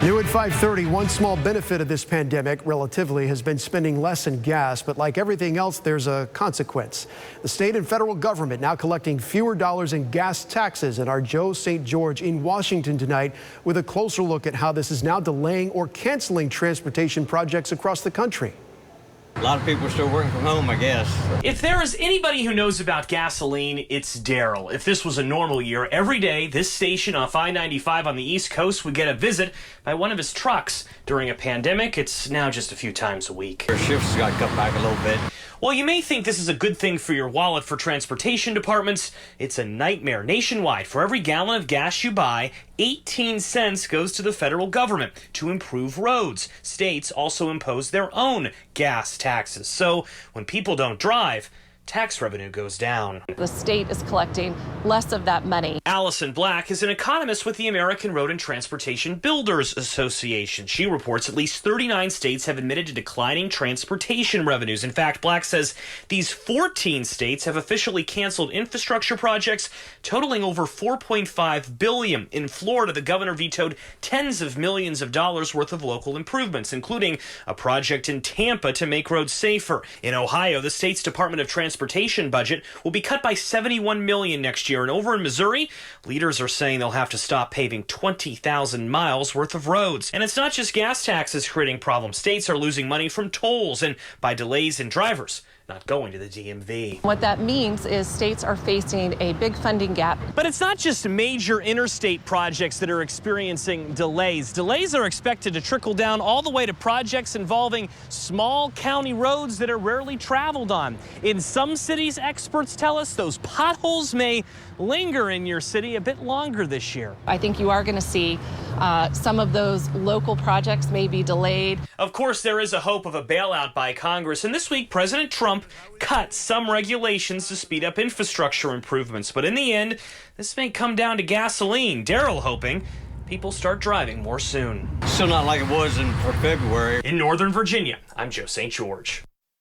New at 5:30, one small benefit of this pandemic, relatively, has been spending less in gas. But like everything else, there's a consequence. The state and federal government now collecting fewer dollars in gas taxes. And our Joe St. George in Washington tonight with a closer look at how this is now delaying or canceling transportation projects across the country. A lot of people are still working from home, I guess. If there is anybody who knows about gasoline, it's Daryl. If this was a normal year, every day this station off I-95 on the East Coast would get a visit by one of his trucks. During a pandemic, it's now just a few times a week. Their shifts got cut back a little bit. Well, you may think this is a good thing for your wallet for transportation departments. It's a nightmare. Nationwide, for every gallon of gas you buy, 18 cents goes to the federal government to improve roads. States also impose their own gas taxes. So when people don't drive, tax revenue goes down. The state is collecting less of that money. Allison Black is an economist with the American Road and Transportation Builders Association. She reports at least 39 states have admitted to declining transportation revenues. In fact, Black says these 14 states have officially canceled infrastructure projects totaling over $4.5 billion. In Florida, the governor vetoed tens of millions of dollars worth of local improvements, including a project in Tampa to make roads safer. In Ohio, the state's Department of Transportation budget will be cut by $71 million next year. And over in Missouri, leaders are saying they'll have to stop paving 20,000 miles worth of roads. And it's not just gas taxes creating problems. States are losing money from tolls and by delays in drivers not going to the DMV. What that means is states are facing a big funding gap. But it's not just major interstate projects that are experiencing delays. Delays are expected to trickle down all the way to projects involving small county roads that are rarely traveled on. In some cities, experts tell us those potholes may linger in your city a bit longer this year. I think you are going to see some of those local projects may be delayed. Of course, there is a hope of a bailout by Congress. And this week, President Trump cut some regulations to speed up infrastructure improvements. But in the end, this may come down to gasoline. Daryl hoping people start driving more soon. Still not like it was for February. In Northern Virginia, I'm Joe St. George.